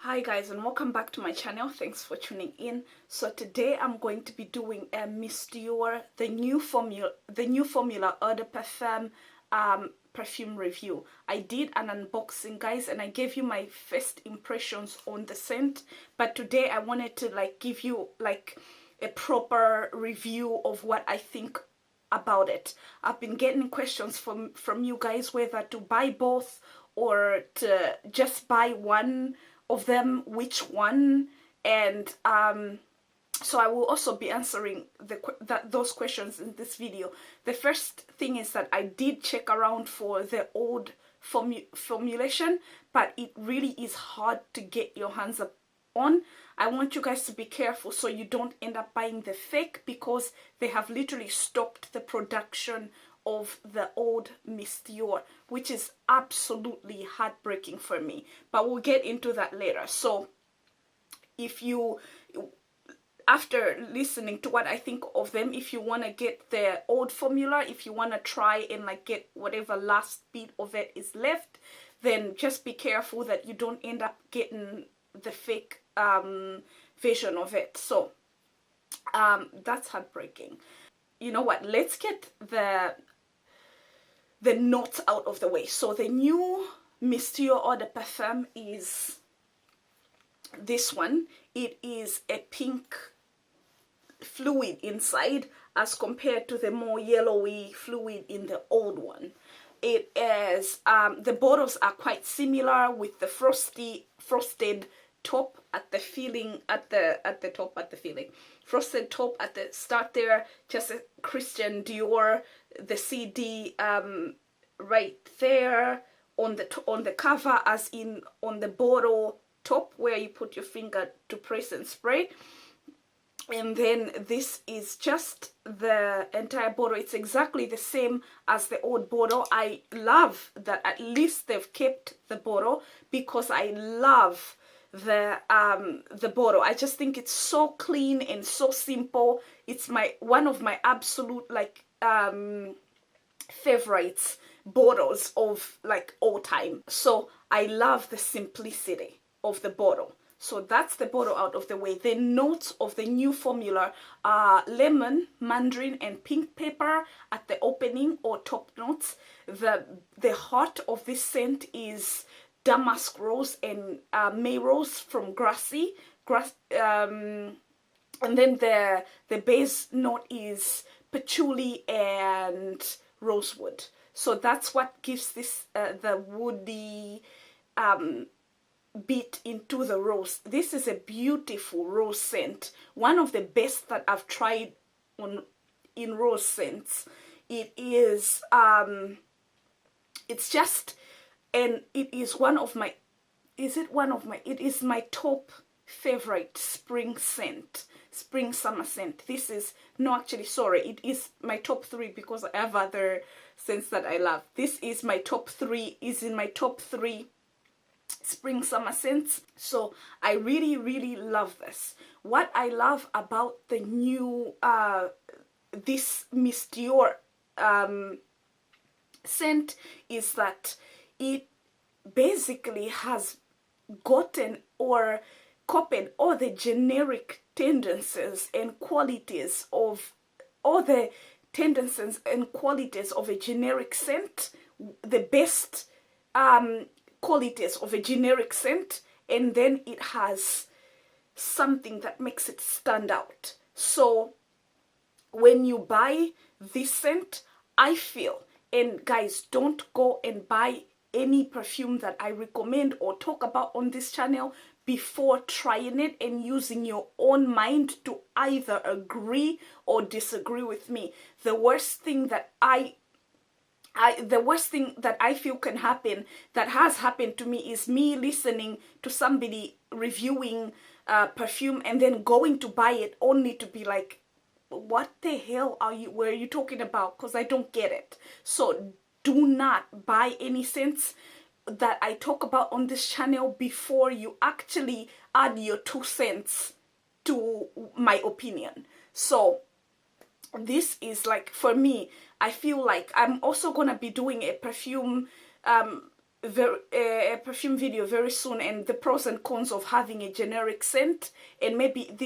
Hi guys, and welcome back to my channel. Thanks for tuning in. So today I'm going to be doing a Miss Dior, the new formula Eau de Parfum perfume review. I did an unboxing, guys, and I gave you my first impressions on the scent, but today I wanted to give you a proper review of what I think about it. I've been getting questions from you guys whether to buy both or to just buy one of them, which one, and so I will also be answering those questions in this video. The first thing is that I did check around for the old formulation, but it really is hard to get your hands up on. I want you guys to be careful so you don't end up buying the fake, because they have literally stopped the production of the old Miss Dior, which is absolutely heartbreaking for me, but we'll get into that later. So if you, after listening to what I think of them, if you want to get the old formula, if you want to try and get whatever last bit of it is left, then just be careful that you don't end up getting the fake version of it. So that's heartbreaking. You know what, let's get the notes out of the way. So the new Miss Dior Eau de Parfum is this one. It is a pink fluid inside as compared to the more yellowy fluid in the old one. It is the bottles are quite similar, with the frosted top at the filling, at the top at the filling, frosted top at the start there, just a Christian Dior, the CD right there on the cover, as in on the bottle top where you put your finger to press and spray. And then this is just the entire bottle. It's exactly the same as the old bottle. I love that at least they've kept the bottle, because I love the bottle. I just think it's so clean and so simple. It's one of my absolute favorites bottles of all time. So I love the simplicity of the bottle. So that's the bottle out of the way. The notes of the new formula are lemon, mandarin, and pink pepper at the opening or top notes. The heart of this scent is damask rose and May rose from Grasse. And then the base note is patchouli and rosewood. So that's what gives this the woody bit into the rose. This is a beautiful rose scent, one of the best that I've tried in rose scents. It is it's just, and it is it is my top favorite spring summer scent. This is, no, actually, sorry, it is my top 3, because I have other scents that I love. This is my top 3, is in my top 3 spring summer scents. So I really love this. What I love about the new this Miss Dior scent is that it basically has gotten or copied all the generic tendencies and qualities of a generic scent, the best qualities of a generic scent, and then it has something that makes it stand out. So when you buy this scent, I feel, and guys, don't go and buy any perfume that I recommend or talk about on this channel before trying it and using your own mind to either agree or disagree with me. The worst thing that I feel can happen, that has happened to me, is me listening to somebody reviewing perfume and then going to buy it only to be like, what the hell were you talking about? Because I don't get it. So do not buy any scents that I talk about on this channel before you actually add your 2 cents to my opinion. So this is for me, I feel like I'm also gonna be doing a perfume a perfume video very soon, and the pros and cons of having a generic scent, and maybe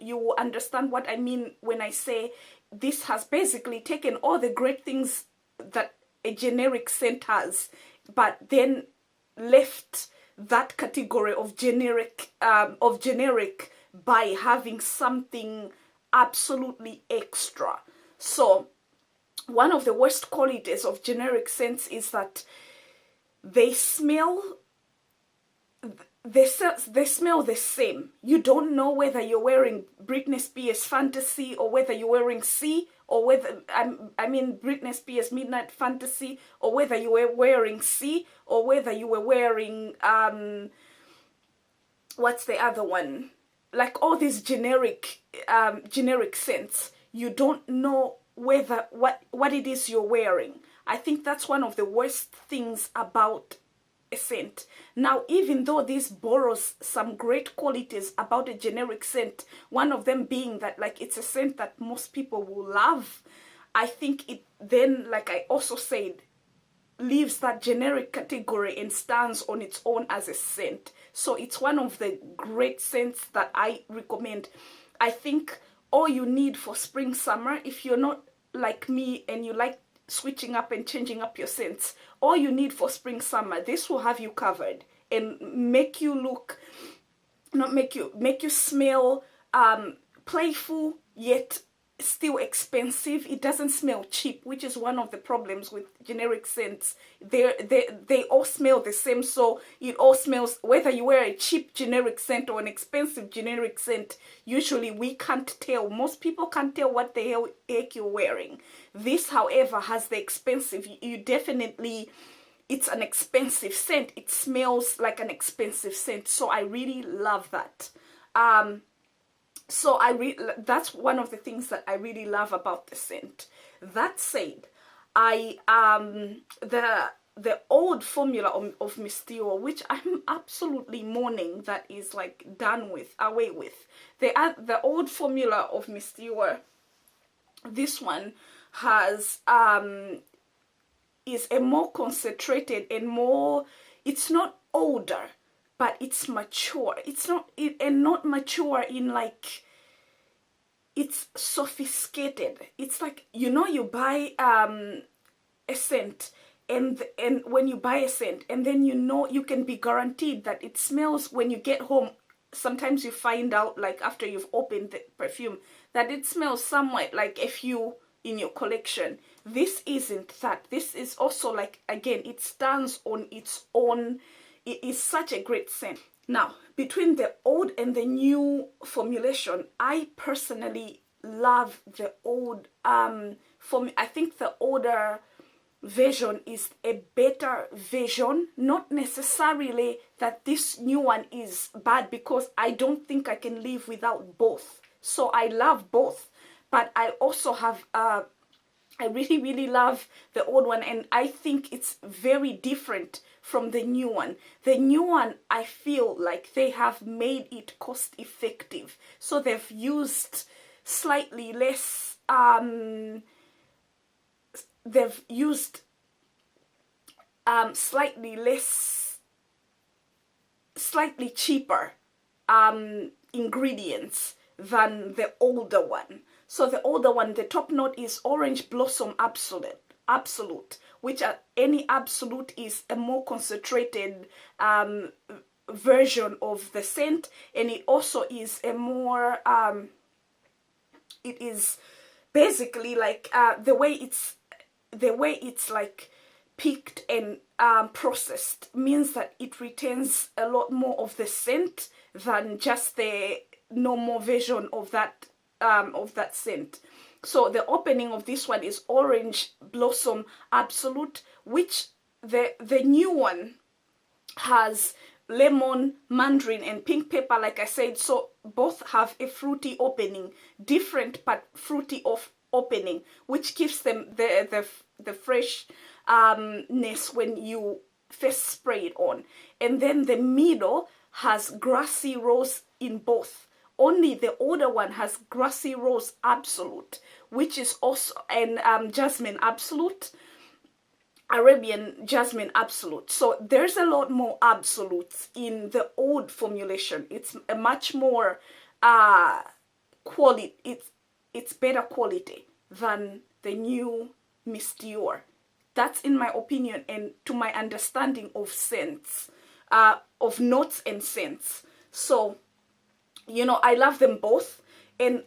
you will understand what I mean when I say this has basically taken all the great things that a generic scent has, but then left that category of generic by having something absolutely extra. So one of the worst qualities of generic scents is that they smell the same. You don't know whether you're wearing Britney Spears Fantasy or whether you're wearing C, or whether I mean Britney Spears Midnight Fantasy, or whether you were wearing C, or whether you were wearing what's the other one? Like all these generic scents. You don't know whether what it is you're wearing. I think that's one of the worst things about a scent. Now, even though this borrows some great qualities about a generic scent, one of them being that like it's a scent that most people will love, I think it then, like I also said, leaves that generic category and stands on its own as a scent. So it's one of the great scents that I recommend. I think all you need for spring summer, if you're not like me and you like switching up and changing up your scents, all you need for spring summer, this will have you covered and make you look, make you smell playful yet still expensive. It doesn't smell cheap, which is one of the problems with generic scents. They all smell the same, so it all smells, whether you wear a cheap generic scent or an expensive generic scent, usually we can't tell. Most people can't tell what the heck you're wearing. This, however, has the expensive. You definitely, it's an expensive scent. It smells like an expensive scent, so I really love that. So that's one of the things that I really love about the scent. That said, the old formula of Miss Dior, which I'm absolutely mourning that is like done with, away with. The old formula of Miss Dior, this one has is a more concentrated and more, it's not older, but it's mature. It's not, and not mature in like, it's sophisticated. It's like, you know, you buy a scent, and when you buy a scent, and then you know you can be guaranteed that it smells when you get home. Sometimes you find out, like after you've opened the perfume, that it smells somewhat like a few in your collection. This isn't that. This is also like, again, it stands on its own. It is such a great scent. Now, between the old and the new formulation, I personally love the old. For me, I think the older version is a better version. Not necessarily that this new one is bad, because I don't think I can live without both. So I love both, but I also have I really, really love the old one, and I think it's very different from the new one. The new one, I feel like they have made it cost effective. So they've used slightly less, slightly cheaper ingredients than the older one. So the older one, the top note is Orange Blossom Absolute, which any Absolute is a more concentrated version of the scent, and it also is a more, it is basically like the way it's like picked and processed means that it retains a lot more of the scent than just the normal version of that scent. So the opening of this one is Orange Blossom Absolute, which the new one has lemon, mandarin, and pink pepper, like I said. So both have a fruity opening, different but fruity opening, which gives them the freshness when you first spray it on. And then the middle has grassy rose in both. Only the older one has Grassy Rose Absolute, which is also, and Jasmine Absolute. Arabian Jasmine Absolute. So there's a lot more absolutes in the old formulation. It's a much more quality. It's better quality than the new Miss Dior. That's in my opinion and to my understanding of scents, of notes and scents. So, you know, I love them both. And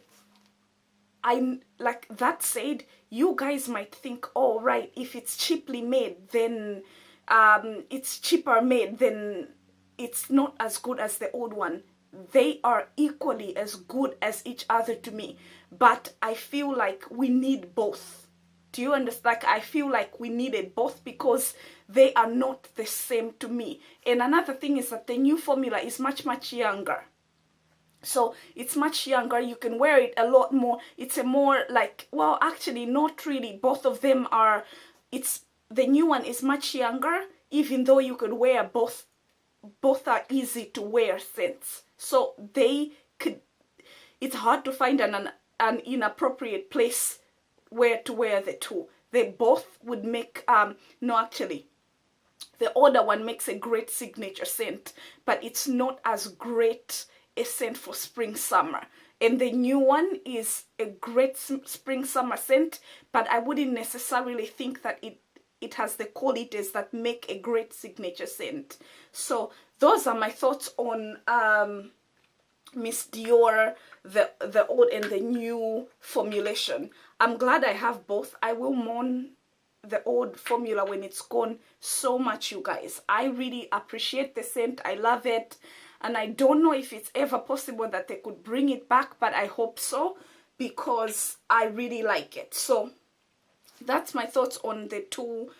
I, like that said, you guys might think, oh, right, if it's cheaply made, then it's cheaper made, then it's not as good as the old one. They are equally as good as each other to me. But I feel like we need both. Do you understand? Like, I feel like we needed both because they are not the same to me. And another thing is that the new formula is much, much younger. So it's much younger. You can wear it a lot more. It's a more like, well, actually not really. Both of them are, it's, the new one is much younger, even though you could wear both. Both are easy to wear scents. So they could, it's hard to find an inappropriate place where to wear the two. They both would make, no, actually, the older one makes a great signature scent, but it's not as great a scent for spring summer. And the new one is a great spring summer scent, but I wouldn't necessarily think that it has the qualities that make a great signature scent. So those are my thoughts on Miss Dior, the old and the new formulation. I'm glad I have both. I will mourn the old formula when it's gone so much, you guys. I really appreciate the scent. I love it. And I don't know if it's ever possible that they could bring it back, but I hope so because I really like it. So that's my thoughts on the two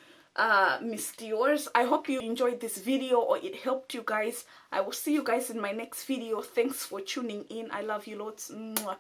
Miss Dior's. I hope you enjoyed this video or it helped you guys. I will see you guys in my next video. Thanks for tuning in. I love you lots. Mwah.